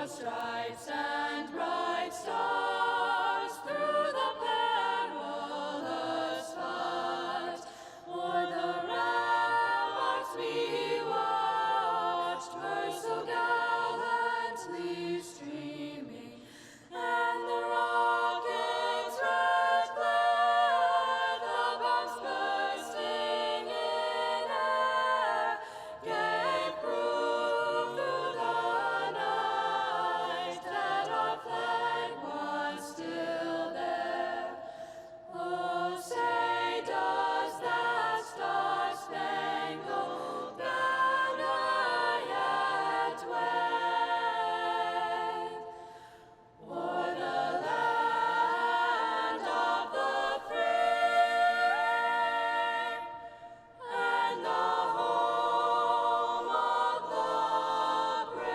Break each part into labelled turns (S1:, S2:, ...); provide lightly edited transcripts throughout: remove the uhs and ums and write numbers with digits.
S1: stripes and bright stars through the perilous fight. O'er the ramparts we watched, were so gallantly streaming, and the rockets' red glare, the bombs bursting in air, gave proof through the night that our flag was still there. Oh, say does that star-spangled banner yet wave o'er the land of the free and the home of the brave?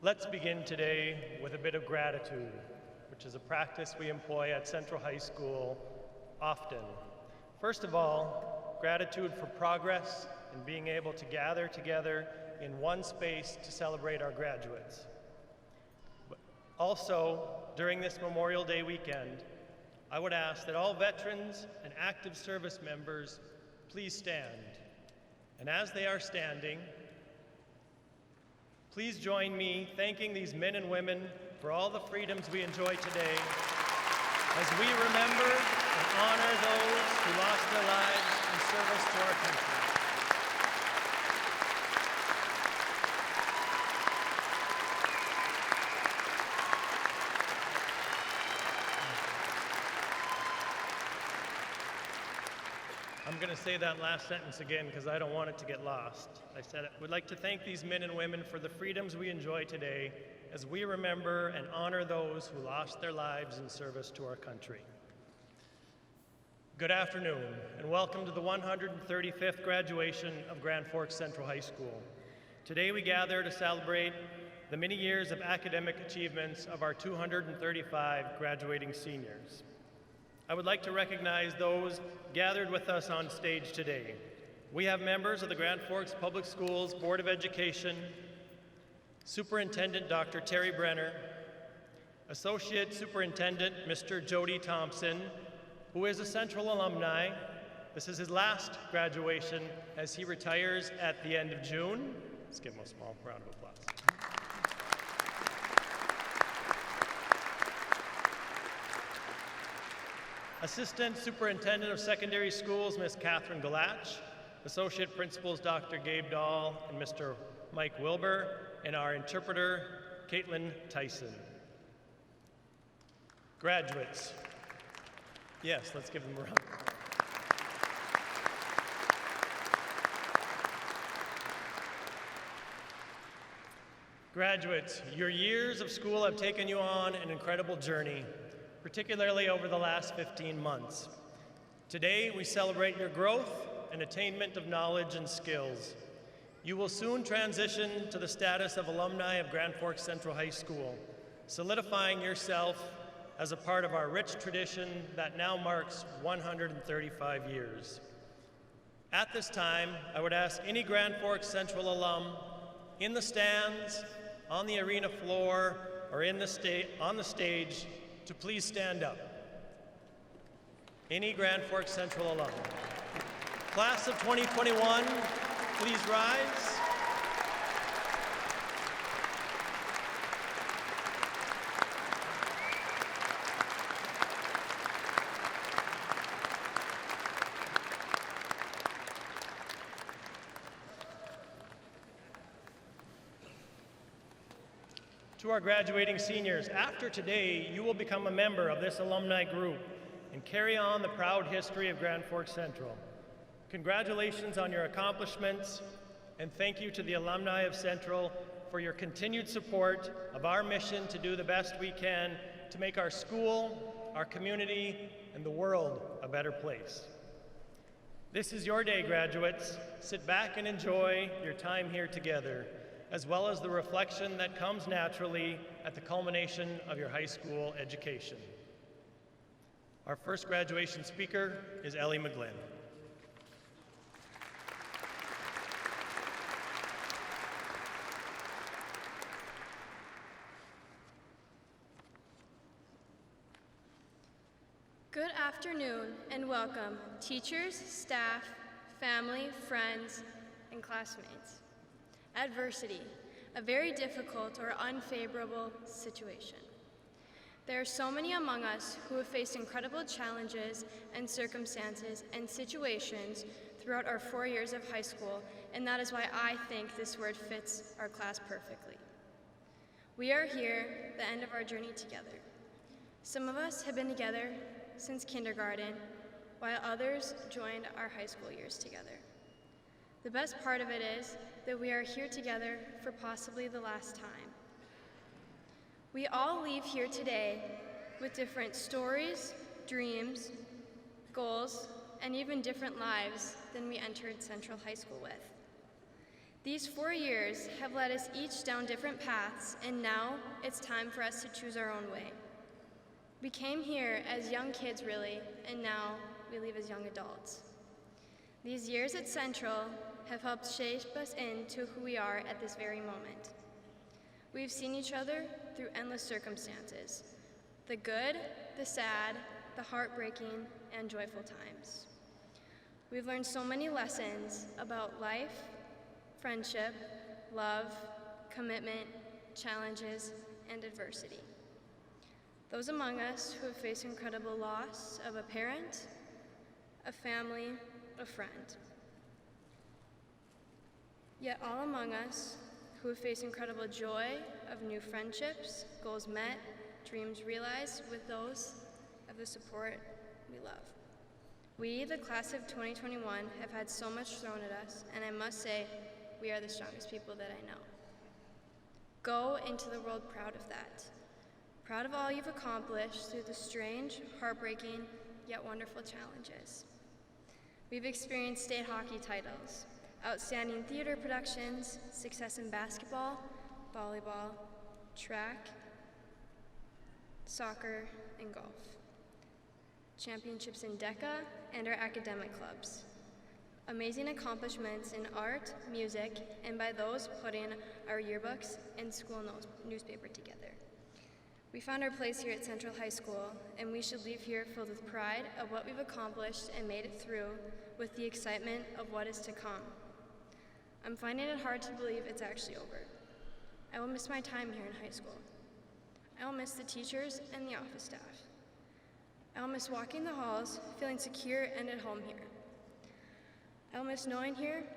S2: Let's begin today with a bit of gratitude, which is a practice we employ at Central High School often. First of all, gratitude for progress and being able to gather together in one space to celebrate our graduates. But also, during this Memorial Day weekend, I would ask that all veterans and active service members please stand. And as they are standing, please join me thanking these men and women for all the freedoms we enjoy today as we remember and honor those who lost their lives in service to our country. I'm going to say that last sentence again because I don't want it to get lost. I said, we'd like to thank these men and women for the freedoms we enjoy today as we remember and honor those who lost their lives in service to our country. Good afternoon, and welcome to the 135th graduation of Grand Forks Central High School. Today we gather to celebrate the many years of academic achievements of our 235 graduating seniors. I would like to recognize those gathered with us on stage today. We have members of the Grand Forks Public Schools Board of Education, Superintendent Dr. Terry Brenner, Associate Superintendent Mr. Jody Thompson, who is a Central alumni. This is his last graduation as he retires at the end of June. Let's give him a small round of applause. Assistant Superintendent of Secondary Schools, Ms. Catherine Galach, Associate Principals, Dr. Gabe Dahl and Mr. Mike Wilbur, and our interpreter, Caitlin Tyson. Graduates. Yes, let's give them a round. Graduates, your years of school have taken you on an incredible journey, particularly over the last 15 months. Today, we celebrate your growth and attainment of knowledge and skills. You will soon transition to the status of alumni of Grand Forks Central High School, solidifying yourself as a part of our rich tradition that now marks 135 years. At this time, I would ask any Grand Forks Central alum in the stands, on the arena floor, or on the stage to please stand up. Any Grand Forks Central alum. Class of 2021, please rise. To our graduating seniors, after today, you will become a member of this alumni group and carry on the proud history of Grand Forks Central. Congratulations on your accomplishments, and thank you to the alumni of Central for your continued support of our mission to do the best we can to make our school, our community, and the world a better place. This is your day, graduates. Sit back and enjoy your time here together, as well as the reflection that comes naturally at the culmination of your high school education. Our first graduation speaker is Ellie McGlynn.
S3: Good afternoon and welcome, teachers, staff, family, friends, and classmates. Adversity, a very difficult or unfavorable situation. There are so many among us who have faced incredible challenges and circumstances and situations throughout our 4 years of high school, and that is why I think this word fits our class perfectly. We are here at the end of our journey together. Some of us have been together since kindergarten, while others joined our high school years together. The best part of it is that we are here together for possibly the last time. We all leave here today with different stories, dreams, goals, and even different lives than we entered Central High School with. These 4 years have led us each down different paths, and now it's time for us to choose our own way. We came here as young kids, really, and now we leave as young adults. These years at Central have helped shape us into who we are at this very moment. We've seen each other through endless circumstances, the good, the sad, the heartbreaking, and joyful times. We've learned so many lessons about life, friendship, love, commitment, challenges, and adversity. Those among us who have faced incredible loss of a parent, a family, a friend. Yet all among us who have faced incredible joy of new friendships, goals met, dreams realized with those of the support we love. We, the class of 2021, have had so much thrown at us, and I must say, we are the strongest people that I know. Go into the world proud of that. Proud of all you've accomplished through the strange, heartbreaking, yet wonderful challenges. We've experienced state hockey titles, outstanding theater productions, success in basketball, volleyball, track, soccer, and golf. Championships in DECA and our academic clubs. Amazing accomplishments in art, music, and by those putting our yearbooks and school newspaper together. We found our place here at Central High School, and we should leave here filled with pride of what we've accomplished and made it through, with the excitement of what is to come. I'm finding it hard to believe it's actually over. I will miss my time here in high school. I will miss the teachers and the office staff. I'll miss walking the halls, feeling secure and at home here. I'll miss knowing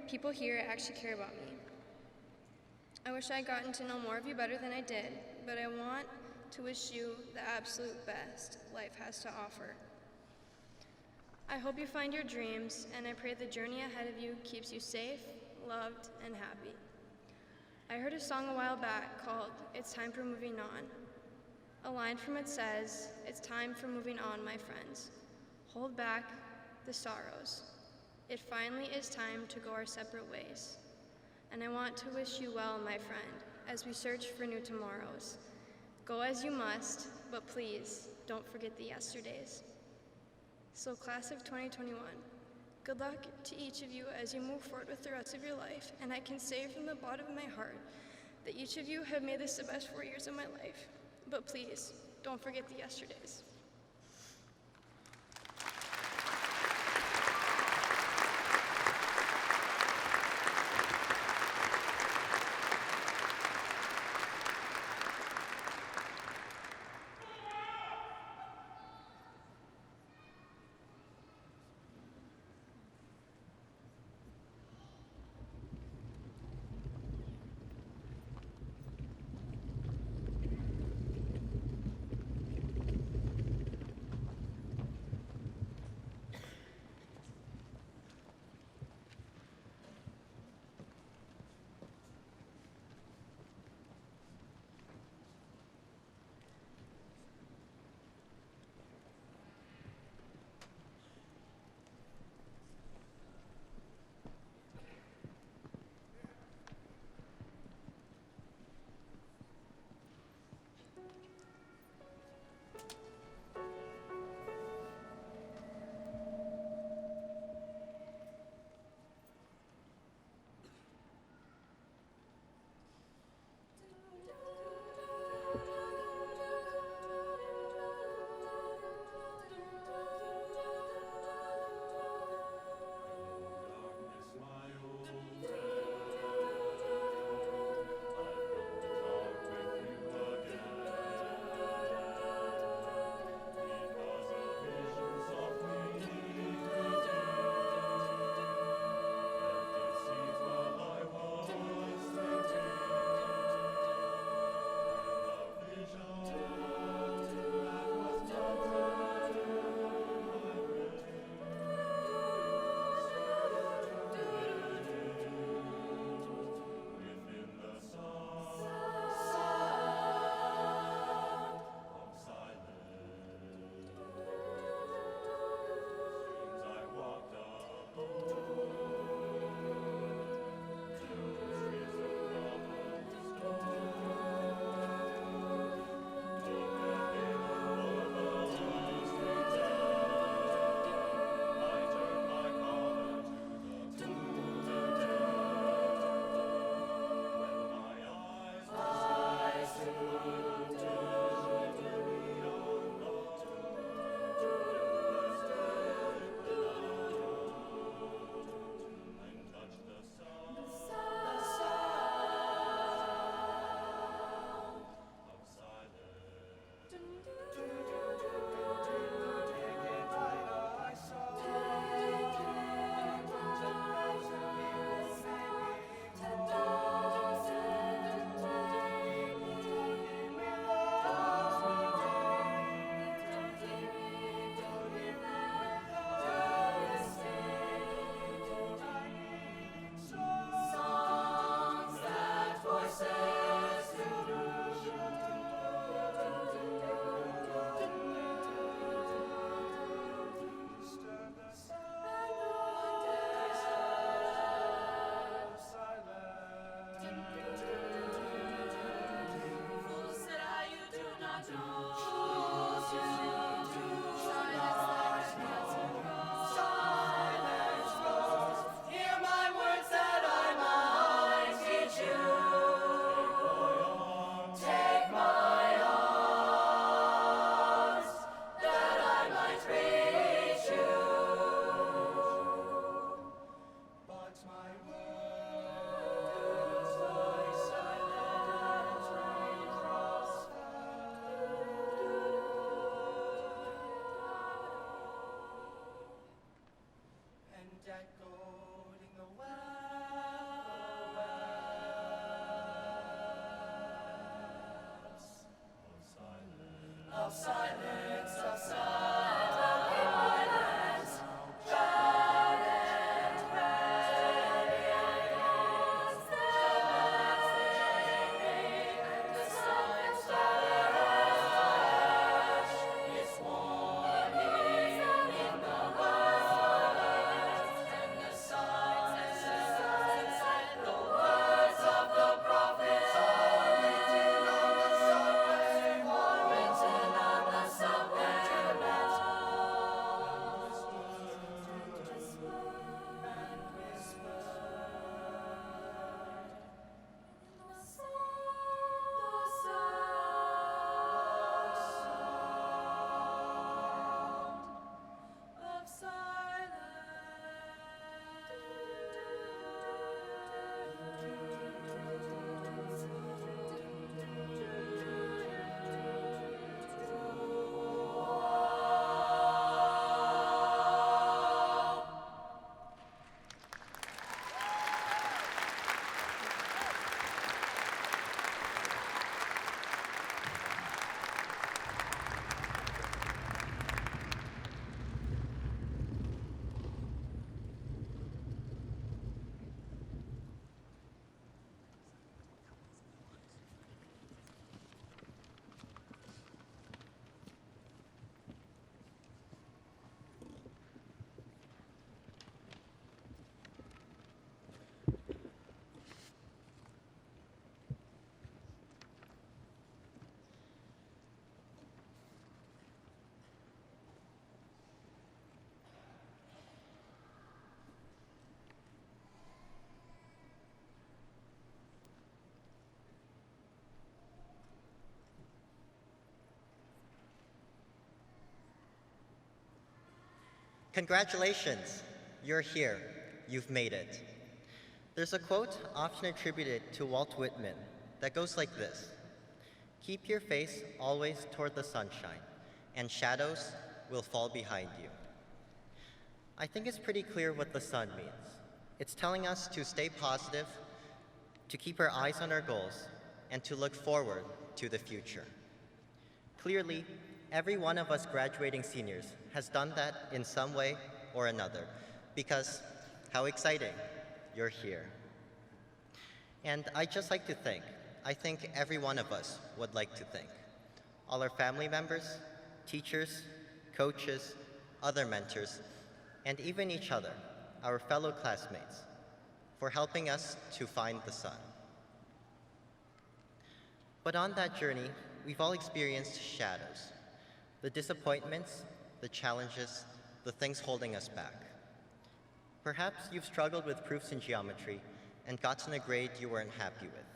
S3: people here actually care about me. I wish I'd gotten to know more of you better than I did, but I want to wish you the absolute best life has to offer. I hope you find your dreams, and I pray the journey ahead of you keeps you safe, loved, and happy. I heard a song a while back called "It's Time for Moving On." A line from it says, "It's time for moving on, my friends. Hold back the sorrows. It finally is time to go our separate ways." And I want to wish you well, my friend, as we search for new tomorrows. Go as you must, but please don't forget the yesterdays. So class of 2021, good luck to each of you as you move forward with the rest of your life, and I can say from the bottom of my heart that each of you have made this the best 4 years of my life. But please, don't forget the yesterdays.
S4: Congratulations, you're here, you've made it. There's a quote often attributed to Walt Whitman that goes like this: "Keep your face always toward the sunshine, and shadows will fall behind you." I think it's pretty clear what the sun means. It's telling us to stay positive, to keep our eyes on our goals, and to look forward to the future. Clearly, every one of us graduating seniors has done that in some way or another, because how exciting, you're here. And I'd just like to think, I think every one of us would like to thank all our family members, teachers, coaches, other mentors, and even each other, our fellow classmates, for helping us to find the sun. But on that journey, we've all experienced shadows, the disappointments, the challenges, the things holding us back. Perhaps you've struggled with proofs in geometry and gotten a grade you weren't happy with.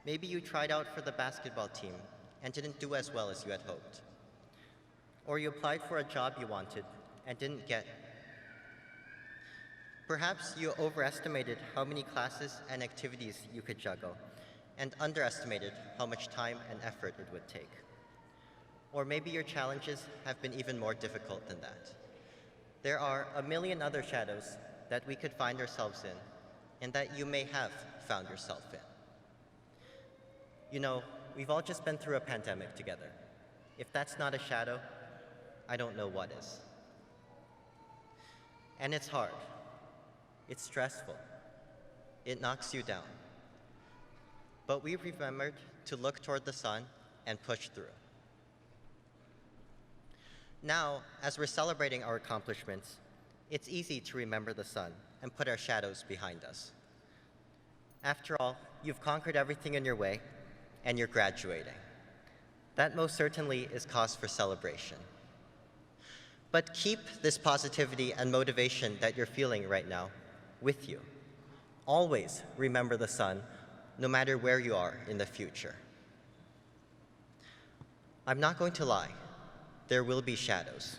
S4: Maybe you tried out for the basketball team and didn't do as well as you had hoped. Or you applied for a job you wanted and didn't get. Perhaps you overestimated how many classes and activities you could juggle and underestimated how much time and effort it would take. Or maybe your challenges have been even more difficult than that. There are a million other shadows that we could find ourselves in and that you may have found yourself in. You know, we've all just been through a pandemic together. If that's not a shadow, I don't know what is. And it's hard. It's stressful. It knocks you down. But we remembered to look toward the sun and push through. Now, as we're celebrating our accomplishments, it's easy to remember the sun and put our shadows behind us. After all, you've conquered everything in your way, and you're graduating. That most certainly is cause for celebration. But keep this positivity and motivation that you're feeling right now with you. Always remember the sun, no matter where you are in the future. I'm not going to lie. There will be shadows.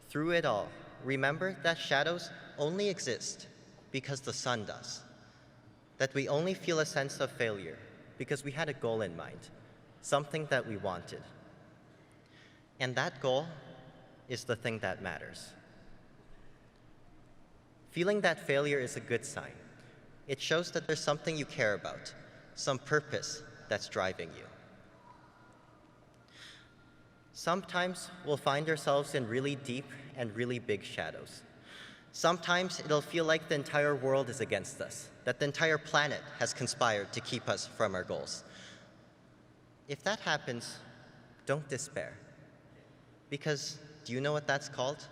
S4: Through it all, remember that shadows only exist because the sun does. That we only feel a sense of failure because we had a goal in mind, something that we wanted. And that goal is the thing that matters. Feeling that failure is a good sign. It shows that there's something you care about, some purpose that's driving you. Sometimes we'll find ourselves in really deep and really big shadows. Sometimes it'll feel like the entire world is against us, that the entire planet has conspired to keep us from our goals. If that happens, don't despair. Because do you know what that's called?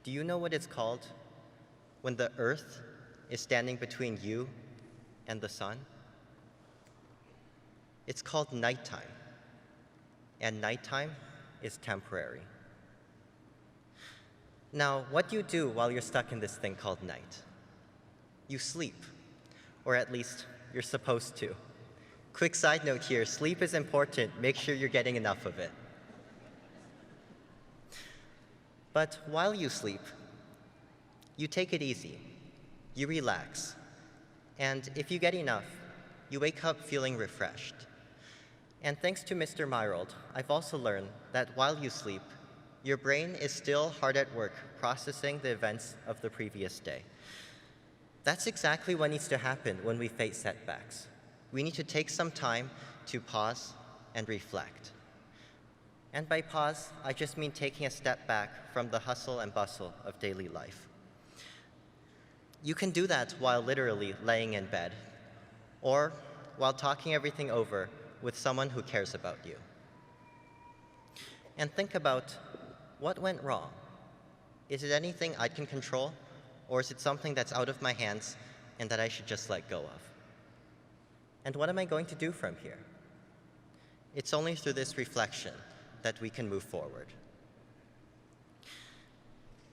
S4: Do you know what it's called when the earth is standing between you and the sun? It's called nighttime. And nighttime is temporary. Now, what do you do while you're stuck in this thing called night? You sleep, or at least you're supposed to. Quick side note here, sleep is important. Make sure you're getting enough of it. But while you sleep, you take it easy, you relax, and if you get enough, you wake up feeling refreshed. And thanks to Mr. Myrold, I've also learned that while you sleep, your brain is still hard at work processing the events of the previous day. That's exactly what needs to happen when we face setbacks. We need to take some time to pause and reflect. And by pause, I just mean taking a step back from the hustle and bustle of daily life. You can do that while literally laying in bed, or while talking everything over with someone who cares about you. And think about what went wrong. Is it anything I can control, or is it something that's out of my hands and that I should just let go of? And what am I going to do from here? It's only through this reflection that we can move forward.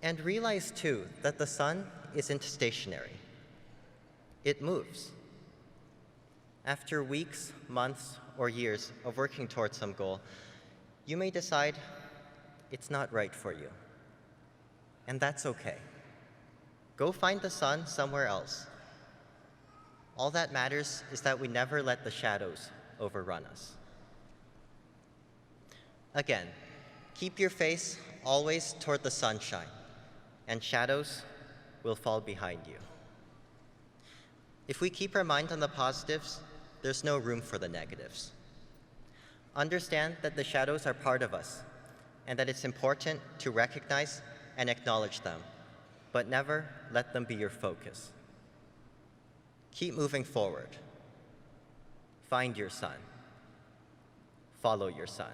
S4: And realize too that the sun isn't stationary. It moves. After weeks, months, or years of working towards some goal, you may decide it's not right for you. And that's okay. Go find the sun somewhere else. All that matters is that we never let the shadows overrun us. Again, keep your face always toward the sunshine, and shadows will fall behind you. If we keep our mind on the positives, there's no room for the negatives. Understand that the shadows are part of us, and that it's important to recognize and acknowledge them, but never let them be your focus. Keep moving forward. Find your sun. Follow your sun.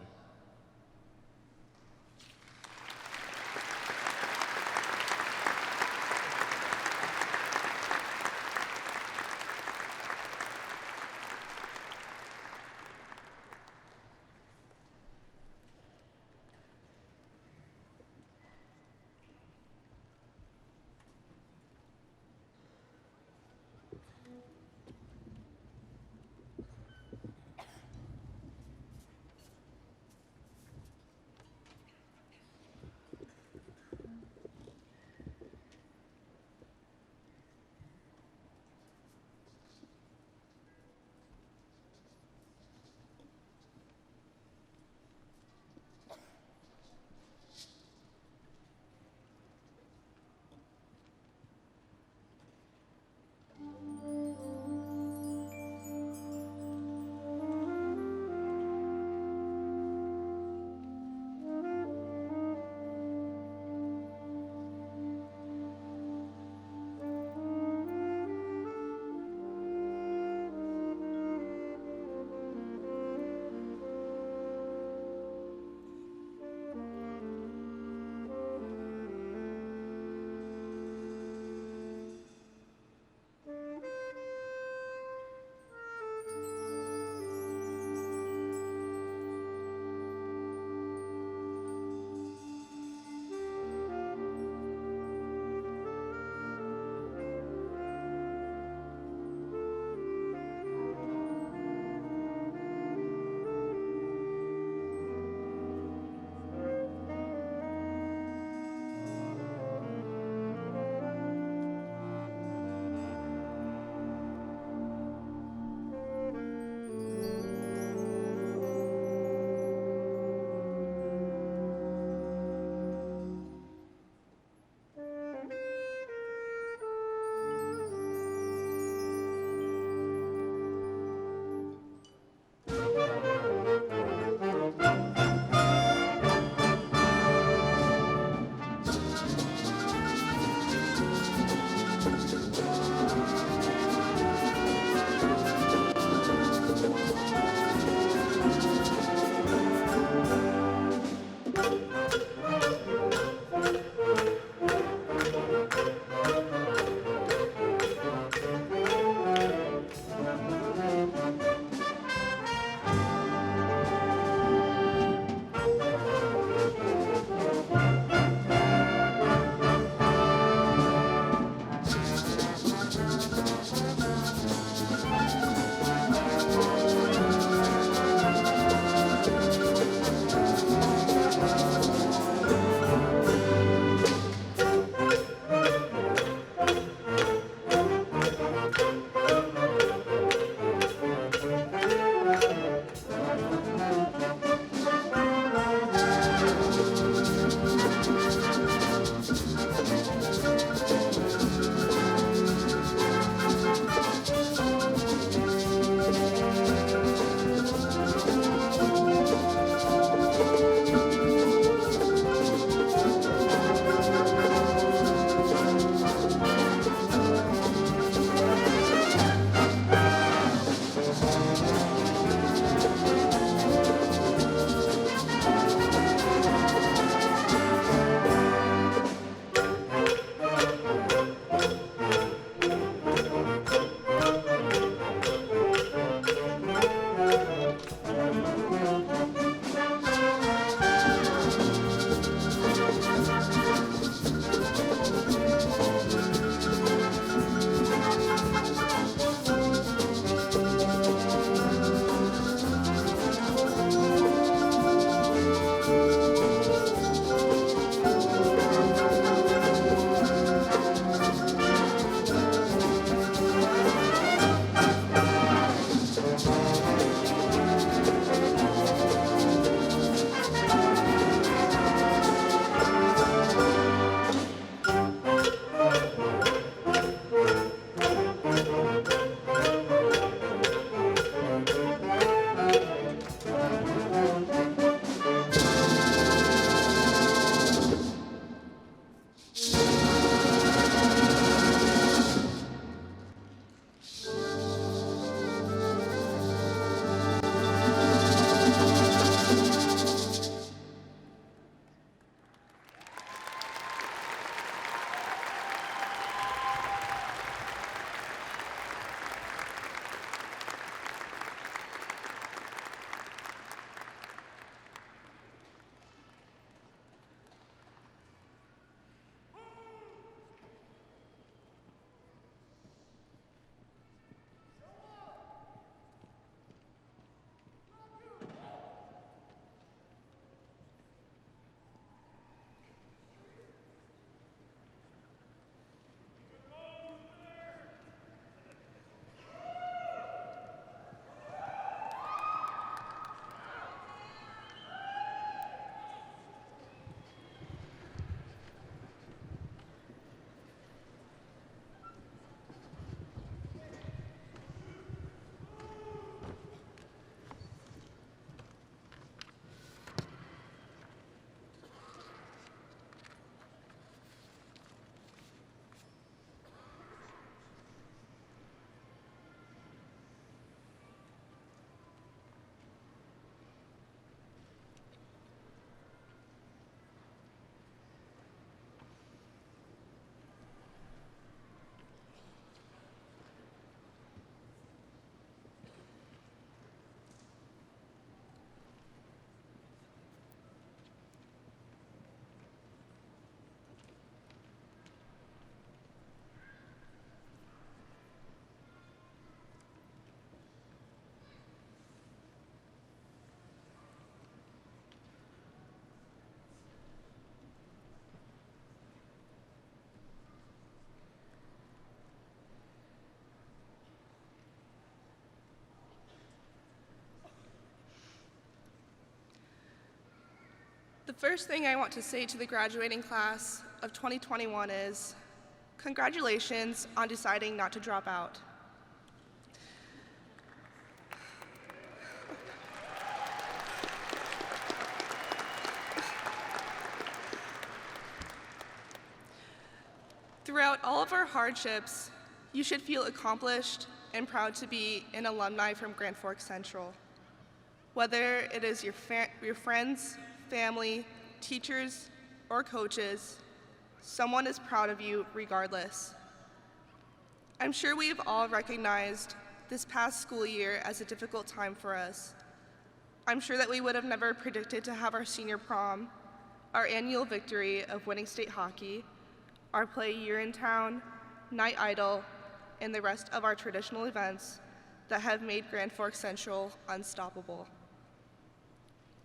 S5: first thing I want to say to the graduating class of 2021 is, congratulations on deciding not to drop out. Throughout all of our hardships, you should feel accomplished and proud to be an alumni from Grand Forks Central. Whether it is your friends, family, teachers, or coaches, someone is proud of you regardless. I'm sure we have all recognized this past school year as a difficult time for us. I'm sure that we would have never predicted to have our senior prom, our annual victory of winning state hockey, our play Year in Town, Night Idol, and the rest of our traditional events that have made Grand Forks Central unstoppable.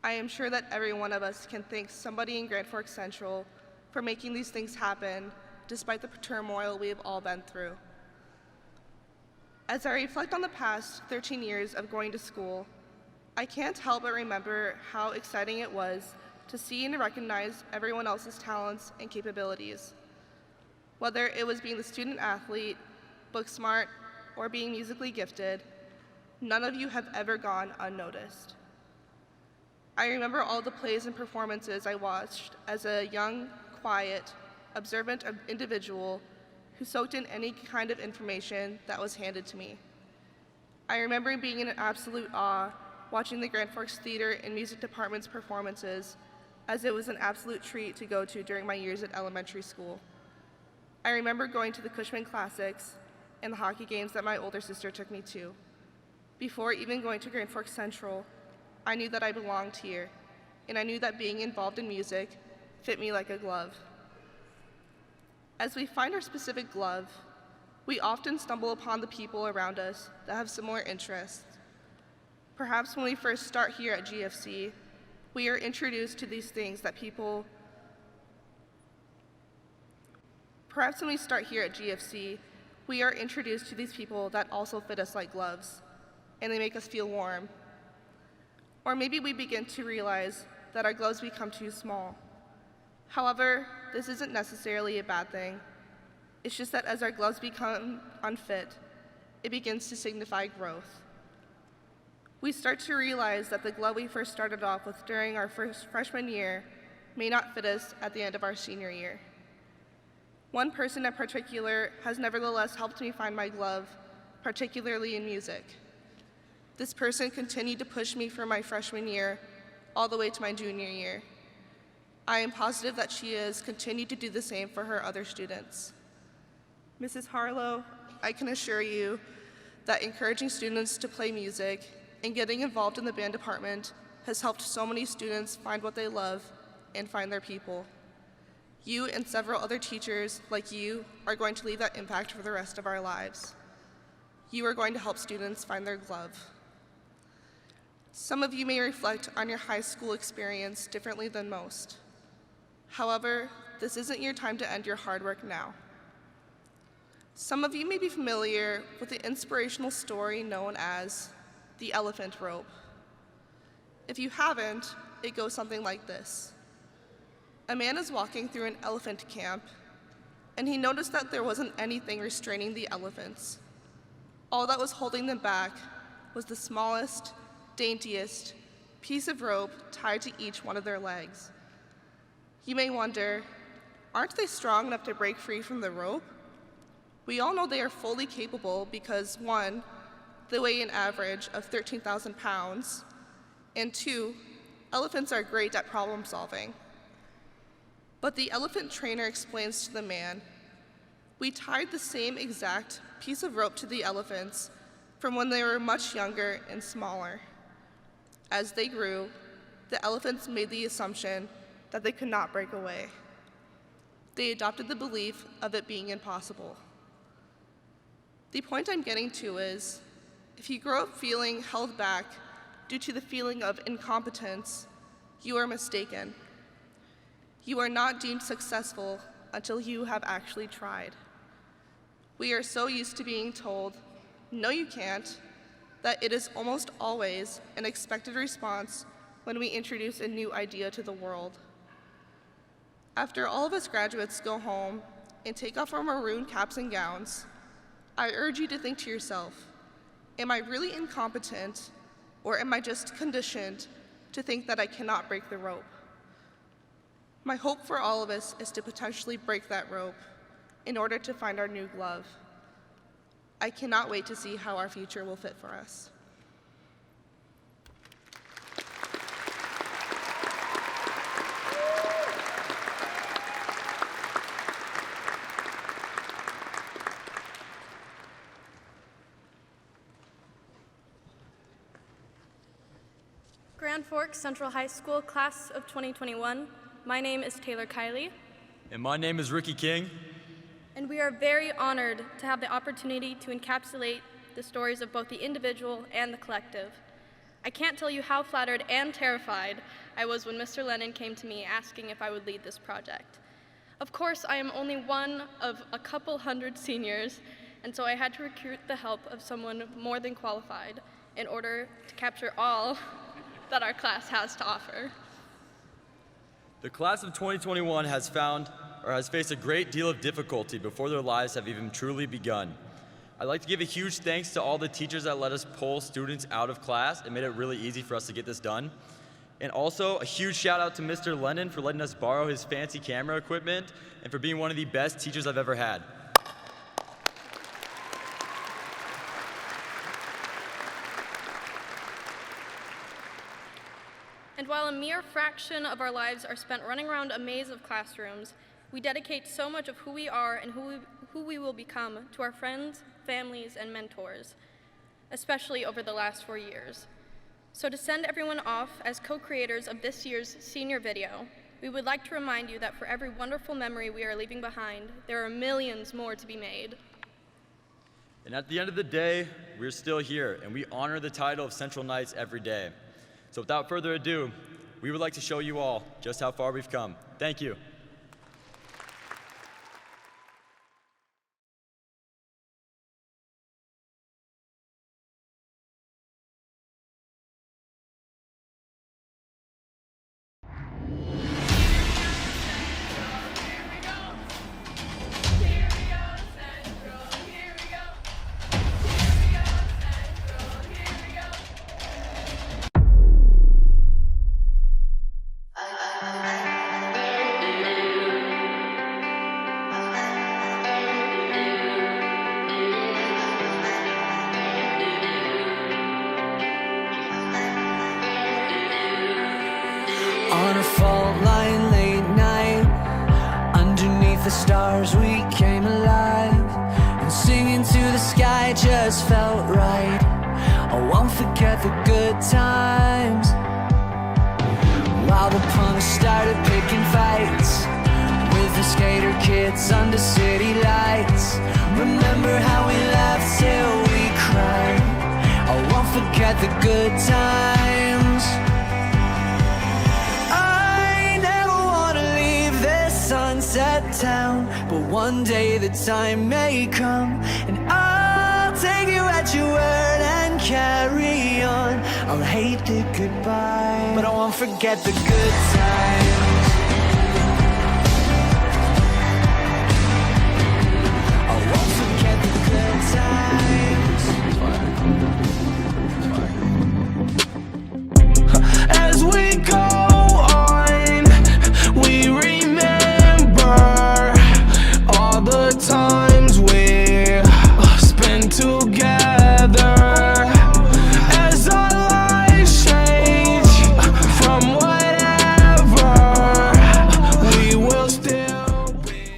S5: I am sure that every one of us can thank somebody in Grand Forks Central for making these things happen, despite the turmoil we have all been through. As I reflect on the past 13 years of going to school, I can't help but remember how exciting it was to see and recognize everyone else's talents and capabilities. Whether it was being the student athlete, book smart, or being musically gifted, none of you have ever gone unnoticed. I remember all the plays and performances I watched as a young, quiet, observant individual who soaked in any kind of information that was handed to me. I remember being in absolute awe watching the Grand Forks Theater and Music Department's performances, as it was an absolute treat to go to during my years at elementary school. I remember going to the Cushman Classics and the hockey games that my older sister took me to. Before even going to Grand Forks Central, I knew that I belonged here, and I knew that being involved in music fit me like a glove. As we find our specific glove, we often stumble upon the people around us that have similar interests. Perhaps when we first start here at GFC, we are introduced to these things that people Perhaps when we start here at GFC, we are introduced to these people that also fit us like gloves, and they make us feel warm. Or maybe we begin to realize that our gloves become too small. However, this isn't necessarily a bad thing. It's just that as our gloves become unfit, it begins to signify growth. We start to realize that the glove we first started off with during our first freshman year may not fit us at the end of our senior year. One person in particular has nevertheless helped me find my glove, particularly in music. This person continued to push me from my freshman year all the way to my junior year. I am positive that she has continued to do the same for her other students. Mrs. Harlow, I can assure you that encouraging students to play music and getting involved in the band department has helped so many students find what they love and find their people. You and several other teachers like you are going to leave that impact for the rest of our lives. You are going to help students find their glove. Some of you may reflect on your high school experience differently than most. However, this isn't your time to end your hard work now. Some of you may be familiar with the inspirational story known as the elephant rope. If you haven't, it goes something like this. A man is walking through an elephant camp, and he noticed that there wasn't anything restraining the elephants. All that was holding them back was the smallest, daintiest piece of rope tied to each one of their legs. You may wonder, aren't they strong enough to break free from the rope? We all know they are fully capable because 1, they weigh an average of 13,000 pounds, and 2, elephants are great at problem solving. But the elephant trainer explains to the man, we tied the same exact piece of rope to the elephants from when they were much younger and smaller. As they grew, the elephants made the assumption that they could not break away. They adopted the belief of it being impossible. The point I'm getting to is, if you grow up feeling held back due to the feeling of incompetence, you are mistaken. You are not deemed successful until you have actually tried. We are so used to being told, no you can't, that it is almost always an expected response when we introduce a new idea to the world. After all of us graduates go home and take off our maroon caps and gowns, I urge you to think to yourself, am I really incompetent, or am I just conditioned to think that I cannot break the rope? My hope for all of us is to potentially break that rope in order to find our new glove. I cannot wait to see how our future will fit for us.
S3: Grand Forks Central High School, class of 2021. My name is Taylor Kiley.
S6: And my name is Ricky King.
S3: And we are very honored to have the opportunity to encapsulate the stories of both the individual and the collective. I can't tell you how flattered and terrified I was when Mr. Lennon came to me asking if I would lead this project. Of course, I am only one of a couple hundred seniors, and so I had to recruit the help of someone more than qualified in order to capture all that our class has to offer.
S6: The class of 2021 has faced a great deal of difficulty before their lives have even truly begun. I'd like to give a huge thanks to all the teachers that let us pull students out of class. It made it really easy for us to get this done. And also a huge shout out to Mr. Lennon for letting us borrow his fancy camera equipment and for being one of the best teachers I've ever had.
S3: And while a mere fraction of our lives are spent running around a maze of classrooms, we dedicate so much of who we are and who we will become to our friends, families, and mentors, especially over the last 4 years. So to send everyone off as co-creators of this year's senior video, we would like to remind you that for every wonderful memory we are leaving behind, there are millions more to be made.
S6: And at the end of the day, we're still here, and we honor the title of Central Knights every day. So without further ado, we would like to show you all just how far we've come. Thank you.
S7: On a fault line late night, underneath the stars we came alive, and singing to the sky just felt right. I won't forget the good times, while the punks started picking fights with the skater kids under city lights. Remember how we laughed till we cried. I won't forget the good times. Sunset town, but one day the time may come, and I'll take you at your word and carry on. I'll hate the goodbye, but I won't forget the good times. I won't forget the good times. As we go on, we all the times we spent together. As our lives change from whatever, we will still be.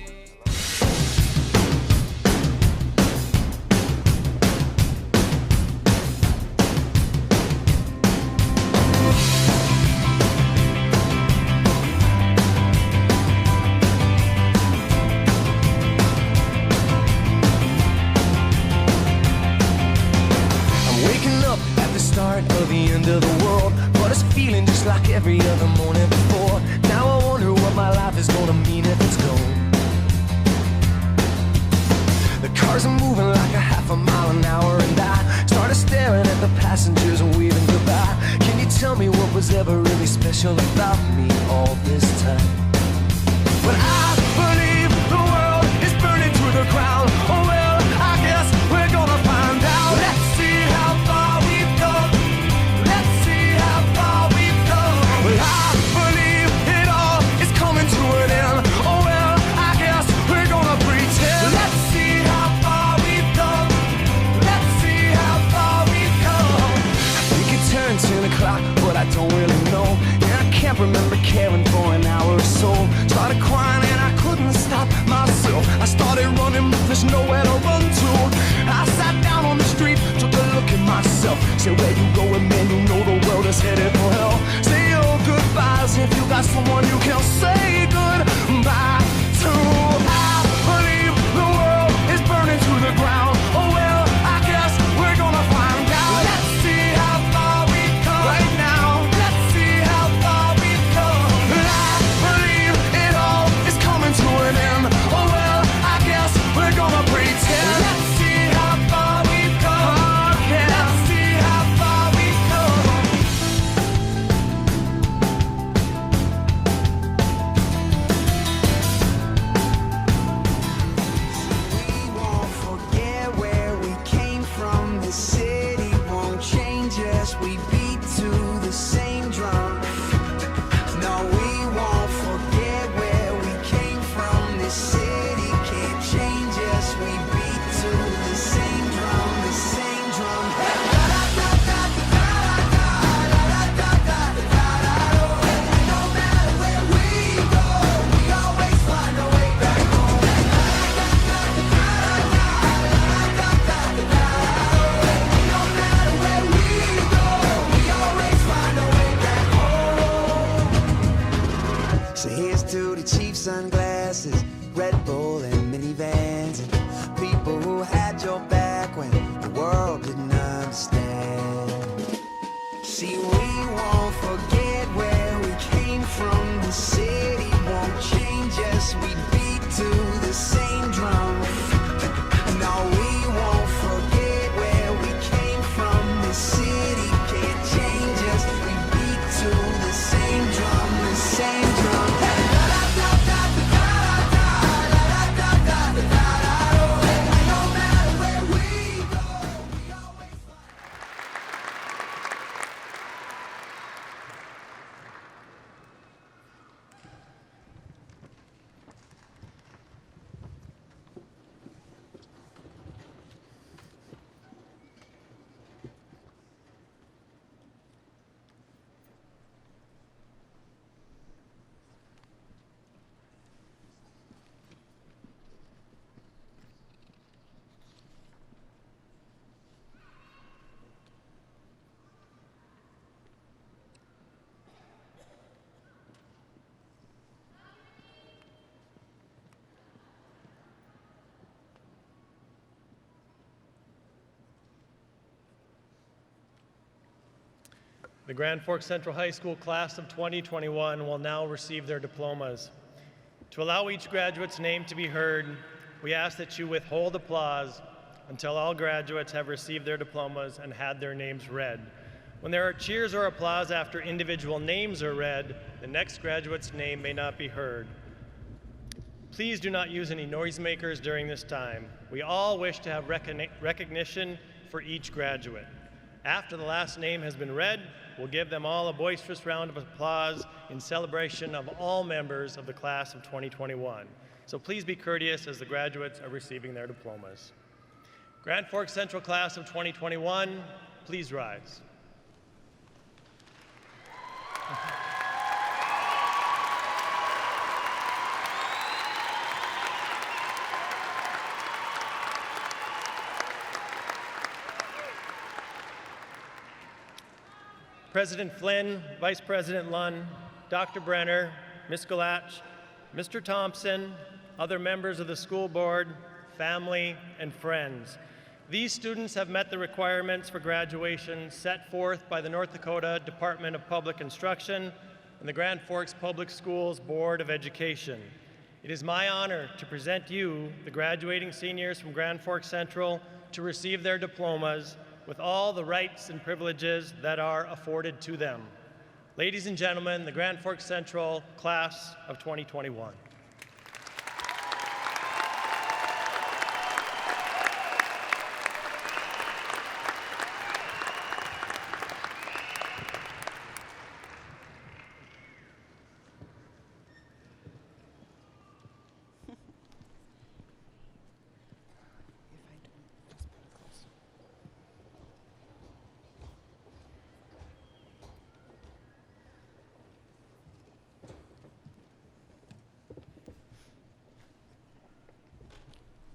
S7: Of the end of the world, but it's feeling just like every other morning before. Now I wonder what my life is gonna mean if it's gone. The cars are moving like a half a mile an hour, and I started staring at the passengers and waving goodbye. Can you tell me what was ever really special about me all this time? but I don't really know. And I can't remember caring for an hour or so. Started crying and I couldn't stop myself. I started running, but there's nowhere to run to. I sat down on the street, took a look at myself. Said, where you going, man? You know the world is headed for hell. Say your goodbyes if you got someone you can say goodbye to. I believe the world is burning to the ground. Oh well, I guess we're gonna find out. Let's see how far we've come right now. Let's see how far we've come. I believe it all is coming to an end. Oh well, I guess we're gonna pretend. Let's see how far we've come. Okay. Let's see how far we've come. We won't forget where we came from. The city won't change us. We beat to the same drum. No, we won't forget where we came from. This city can't change us. We beat to the same drum, the same drum. No matter where we go, we always find a way back home. No matter where we go, we always find a way back home. So here's to the cheap sunglasses, Red Bull and minivans, and people who had your back when the world didn't understand. See, we won't forget where we came from. The city won't change us. We beat to the same drum. No, we won't forget where we came from. The city can't change us. We beat to the same drum, the same drum. No matter where we go, we always find.
S2: The Grand Forks Central High School class of 2021 will now receive their diplomas. To allow each graduate's name to be heard, we ask that you withhold applause until all graduates have received their diplomas and had their names read. When there are cheers or applause after individual names are read, the next graduate's name may not be heard. Please do not use any noisemakers during this time. We all wish to have recognition for each graduate. After the last name has been read, we'll give them all a boisterous round of applause in celebration of all members of the class of 2021. So please be courteous as the graduates are receiving their diplomas. Grand Forks Central class of 2021, please rise. President Flynn, Vice President Lunn, Dr. Brenner, Ms. Galach, Mr. Thompson, other members of the school board, family, and friends. These students have met the requirements for graduation set forth by the North Dakota Department of Public Instruction and the Grand Forks Public Schools Board of Education. It is my honor to present you, the graduating seniors from Grand Forks Central, to receive their diplomas with all the rights and privileges that are afforded to them. Ladies and gentlemen, the Grand Forks Central class of 2021.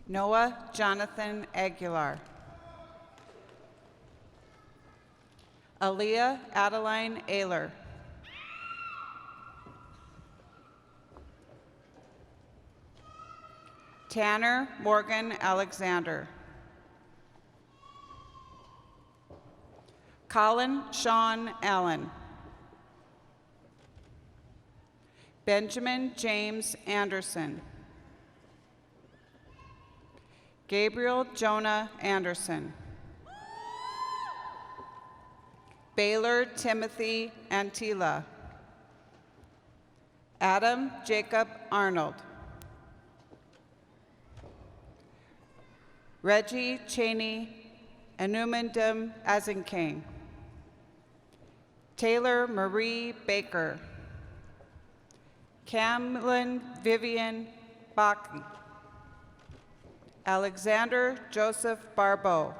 S8: Noah Jonathan Aguilar. Aaliyah Adeline Ayler. Tanner Morgan Alexander. Colin Sean Allen. Benjamin James Anderson. Gabriel Jonah Anderson. Baylor Timothy Antila. Adam Jacob Arnold. Reggie Cheney Anumandum Azinkane. Taylor Marie Baker. Camlin Vivian Baki. Alexander Joseph Barbeau.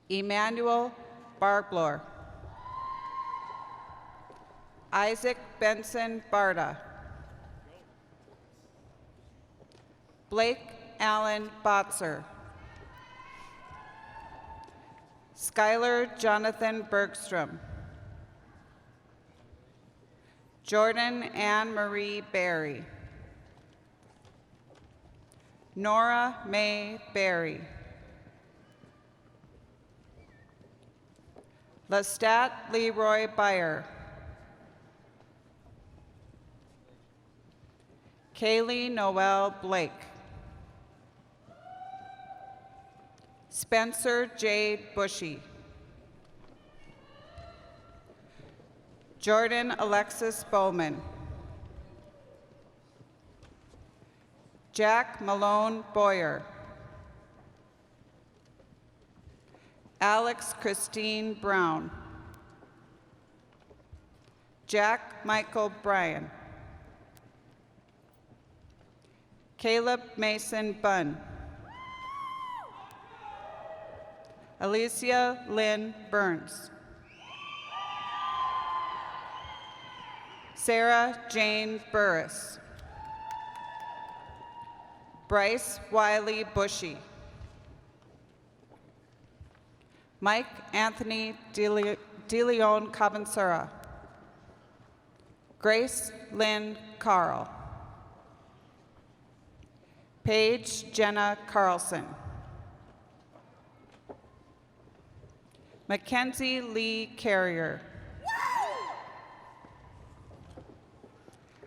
S8: Emmanuel Barblor. Isaac Benson Barta. Blake Allen Botzer. Skylar Jonathan Bergstrom. Jordan Ann Marie Berry. Nora Mae Berry. Lestat Leroy Byer. Kaylee Noel Blake. Spencer Jade Bushy. Jordan Alexis Bowman. Jack Malone Boyer. Alex Christine Brown. Jack Michael Bryan. Caleb Mason Bunn. Alicia Lynn Burns. Sarah Jane Burris. Bryce Wiley Bushy. Mike Anthony DeLeon Cabansura. Grace Lynn Carl. Paige Jenna Carlson. Mackenzie Lee Carrier.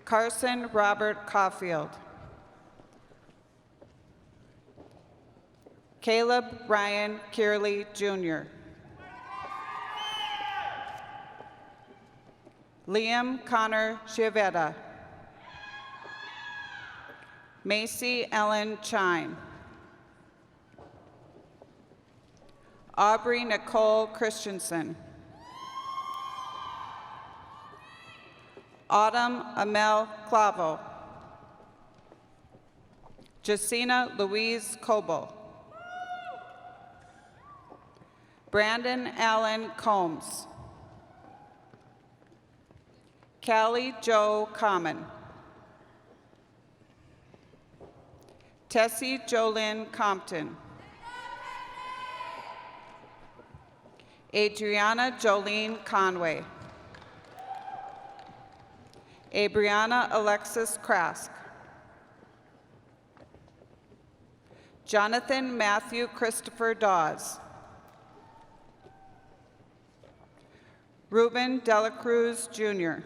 S8: Carson Robert Caulfield. Caleb Ryan Kearley Jr. Liam Connor Chiavetta. Macy Ellen Chine. Aubrey Nicole Christensen. Autumn Amel Clavo. Jacina Louise Coble. Brandon Allen Combs. Callie Joe Common. Tessie Jolynn Compton. Adriana Jolene Conway. Abriana Alexis Krask. Jonathan Matthew Christopher Dawes. Ruben Delacruz Jr.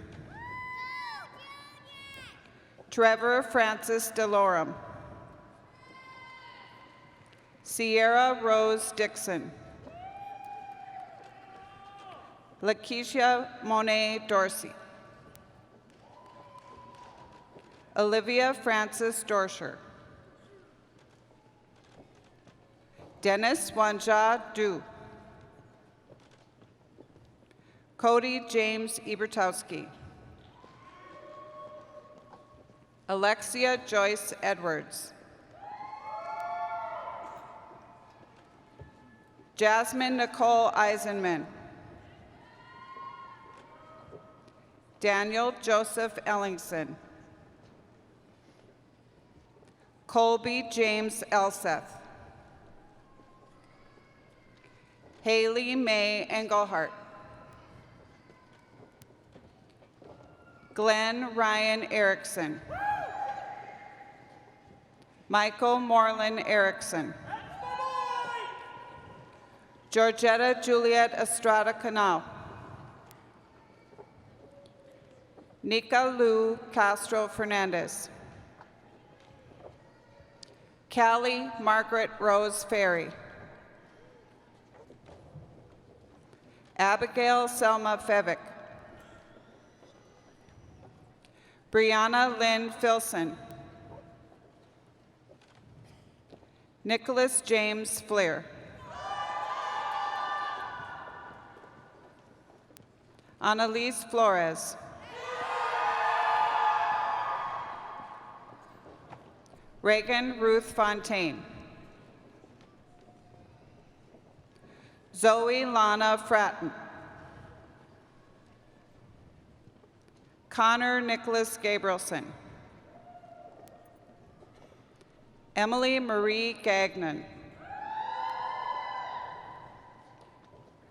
S8: Trevor Francis DeLorem. Sierra Rose Dixon. Lakeisha Monet Dorsey. Olivia Francis Dorsher. Dennis Wanja Du. Cody James Ebertowski. Alexia Joyce Edwards. Jasmine Nicole Eisenman. Daniel Joseph Ellingson. Colby James Elseth. Haley May Engelhart. Glenn Ryan Erickson. Michael Moreland Erickson. Georgetta Juliet Estrada Canal. Nika Lou Castro Fernandez. Callie Margaret Rose Ferry. Abigail Selma Fevick. Brianna Lynn Filson. Nicholas James Fleer. Annalise Flores. Reagan Ruth Fontaine. Zoe Lana Fratton. Connor Nicholas Gabrielson. Emily Marie Gagnon.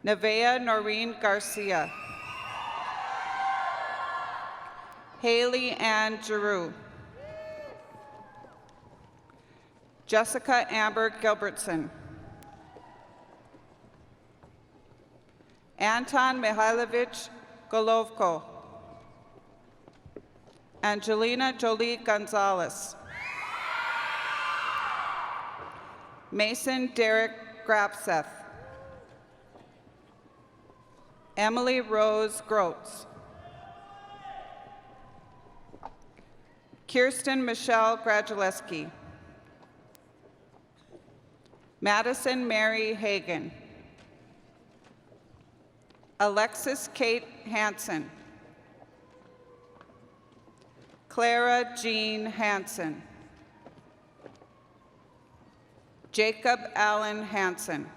S8: Nevaeh Noreen Garcia. Haley Ann Giroux. Jessica Amber Gilbertson. Anton Mihailovich Golovko. Angelina Jolie Gonzalez. Mason Derek Grabseth. Emily Rose Groats. Kirsten Michelle Graduleski. Madison Mary Hagan. Alexis Kate Hansen. Clara Jean Hansen. Jacob Allen Hansen.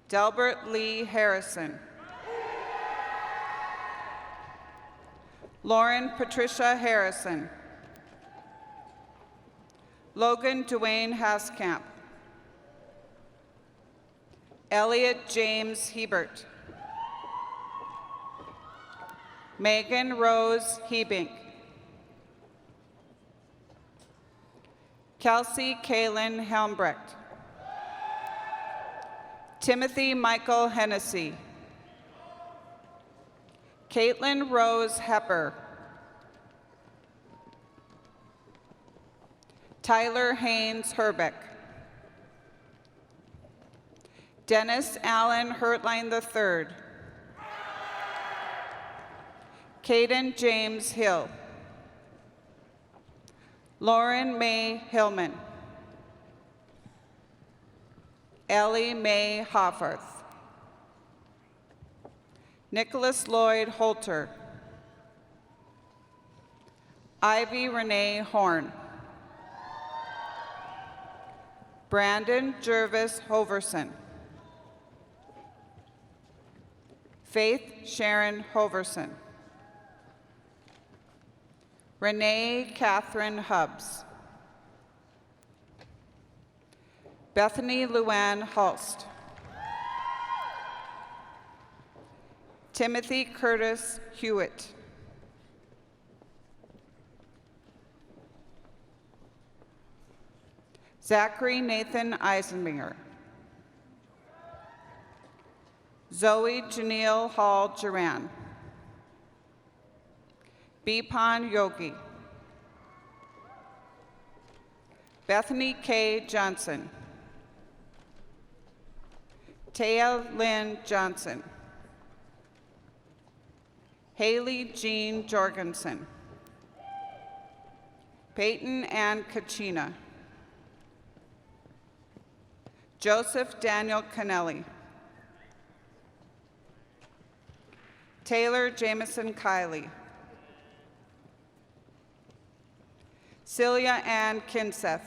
S8: Delbert Lee Harrison. Lauren Patricia Harrison. Logan Dwayne Haskamp. Elliot James Hebert. Megan Rose Hebink. Kelsey Kaylin Helmbrecht. Timothy Michael Hennessy. Caitlin Rose Hepper. Tyler Haynes Herbeck. Dennis Allen Hertline III. Caden James Hill. Lauren May Hillman. Ellie Mae Hoffarth. Nicholas Lloyd Holter. Ivy Renee Horn. Brandon Jervis Hoverson. Faith Sharon Hoverson. Renee Catherine Hubbs. Bethany Luann Hulst. Timothy Curtis Hewitt. Zachary Nathan Eisenbinger. Zoe Janelle Hall Duran. Bipan Yogi. Bethany K. Johnson. Taya Lynn Johnson. Haley Jean Jorgensen. Peyton Ann Kachina. Joseph Daniel Kennelly. Taylor Jameson Kiley. Celia Ann Kinseth.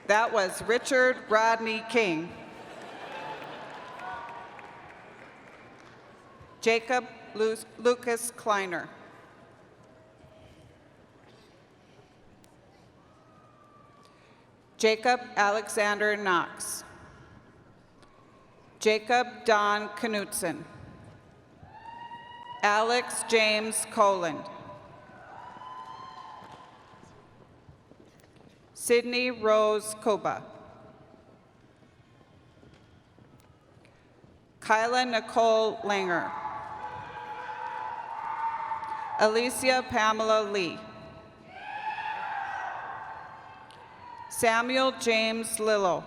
S8: That was Richard Rodney King. Jacob Lucas Kleiner. Jacob Alexander Knox. Jacob Don Knutson. Alex James Coland. Sydney Rose Koba. Kyla Nicole Langer. Alicia Pamela Lee. Samuel James Lillo.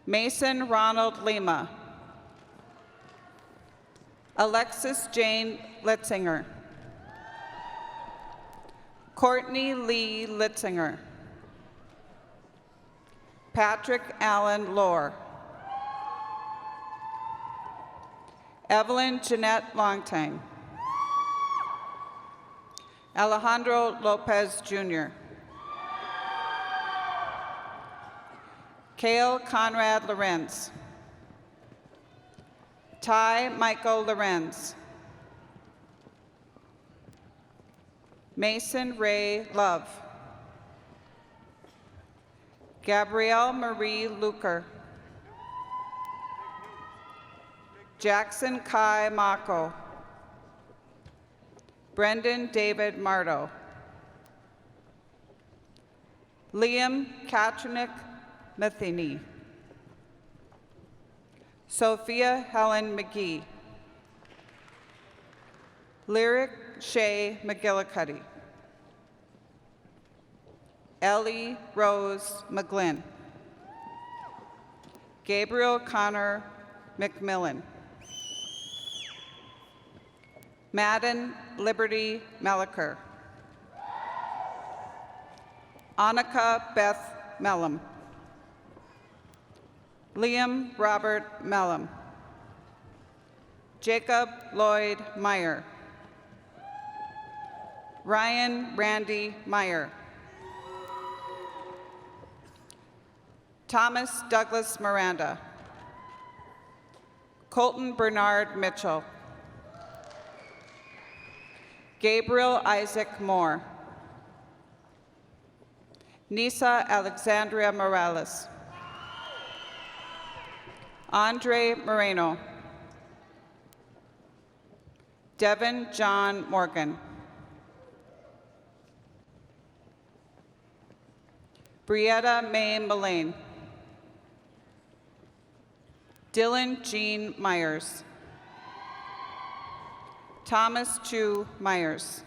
S8: Mason Ronald Lima. Alexis Jane Litzinger. Courtney Lee Litzinger. Patrick Allen Lohr. Evelyn Jeanette Longtime. Alejandro Lopez Jr. Cale Conrad Lorenz. Ty Michael Lorenz. Mason Ray Love. Gabrielle Marie Luker. Jackson Kai Mako. Brendan David Marto. Liam Katrinik Matheny. Sophia Helen McGee. Lyric Shay McGillicuddy. Ellie Rose McGlynn. Gabriel Connor McMillan. Madden Liberty Melliker. Annika Beth Mellum. Liam Robert Mellum. Jacob Lloyd Meyer. Ryan Randy Meyer. Thomas Douglas Miranda. Colton Bernard Mitchell. Gabriel Isaac Moore. Nisa Alexandria Morales. Andre Moreno. Devin John Morgan. Brietta May Mullane. Dylan Jean Myers. Thomas Chu Myers.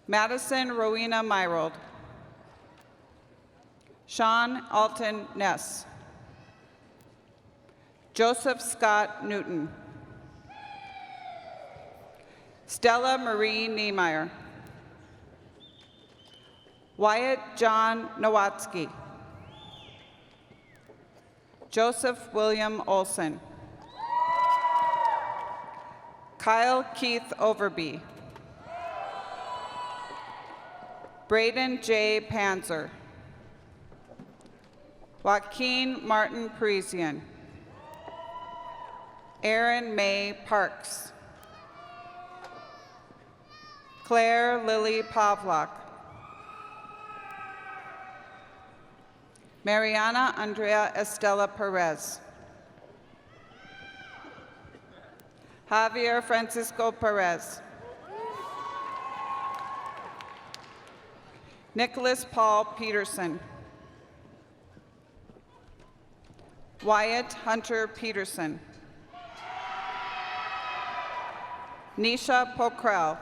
S8: Madison Rowena Myrold. Sean Alton Ness. Joseph Scott Newton. Stella Marie Niemeyer. Wyatt John Nowatzki. Joseph William Olson. Kyle Keith Overby. Braden J. Panzer. Joaquin Martin Parisian. Erin May Parks. Claire Lily Pavlak. Mariana Andrea Estela Perez. Javier Francisco Perez. Nicholas Paul Peterson. Wyatt Hunter Peterson. Nisha Pokrell.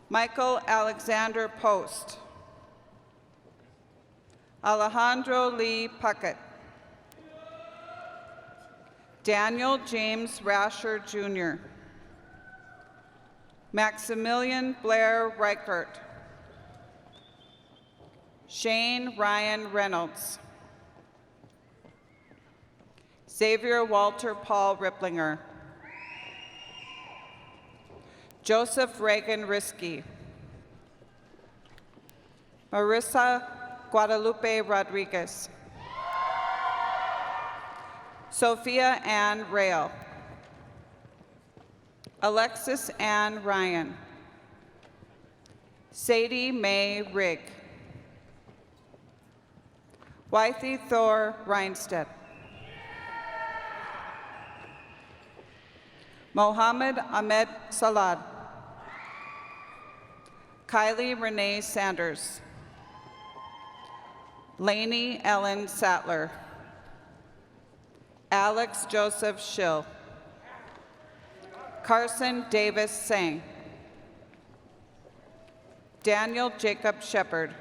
S8: Michael Alexander Post. Alejandro Lee Puckett. Daniel James Rasher Jr. Maximilian Blair Reichert. Shane Ryan Reynolds. Xavier Walter Paul Ripplinger. Joseph Reagan Risky. Marissa Guadalupe Rodriguez. Sophia Ann Rail. Alexis Ann Ryan. Sadie Mae Rigg. Wythe Thor Reinstedt. Mohammed Ahmed Salad. Kylie Renee Sanders. Lainey Ellen Sattler. Alex Joseph Schill. Carson Davis Sang. Daniel Jacob Shepard.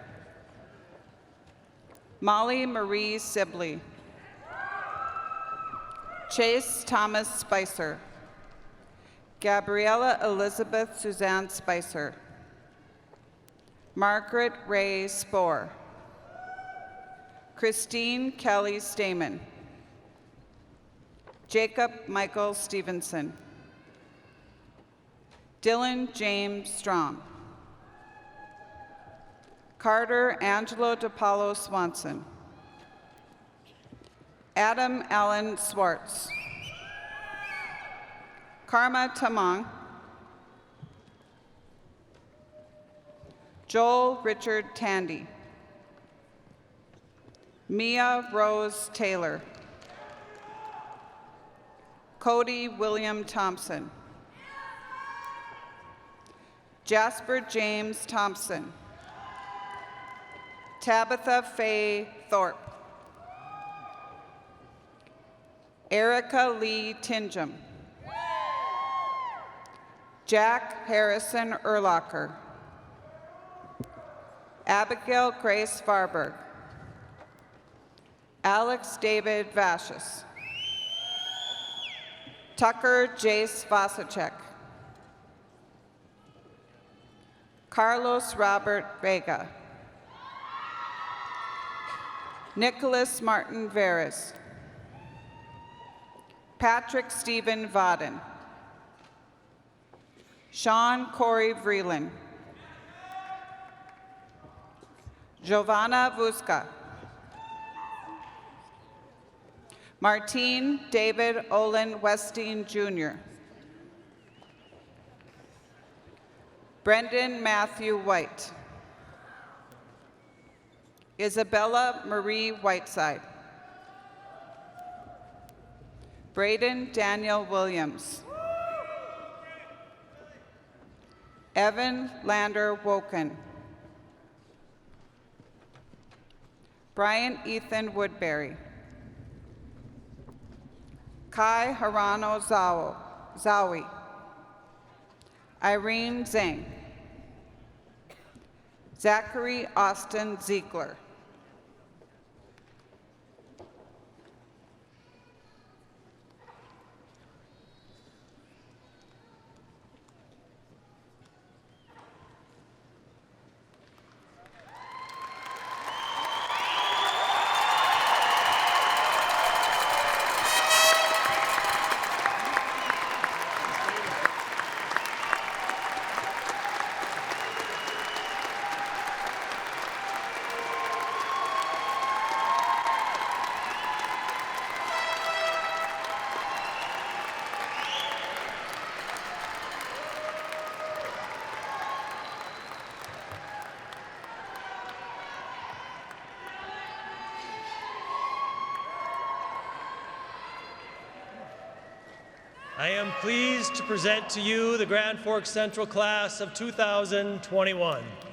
S8: Molly Marie Sibley. Chase Thomas Spicer. Gabriella Elizabeth Suzanne Spicer. Margaret Ray Spohr. Christine Kelly Stamen. Jacob Michael Stevenson. Dylan James Strom. Carter Angelo DePaulo Swanson. Adam Allen Swartz. Karma Tamang. Joel Richard Tandy. Mia Rose Taylor. Cody William Thompson. Jasper James Thompson. Tabitha Faye Thorpe. Erica Lee Tingham. Jack Harrison Erlacher. Abigail Grace Farberg. Alex David Vashis. Tucker Jace Vasacek. Carlos Robert Vega. Nicholas Martin Veras. Patrick Stephen Vaden. Sean Corey Vreeland. Giovanna Vuska. Martine David Olin Westeen Jr. Brendan Matthew White. Isabella Marie Whiteside. Braden Daniel Williams. Evan Lander Woken. Brian Ethan Woodbury. Kai Harano Zawi. Irene Zhang. Zachary Austin Ziegler.
S2: I am pleased to present to you the Grand Forks Central Class of 2021.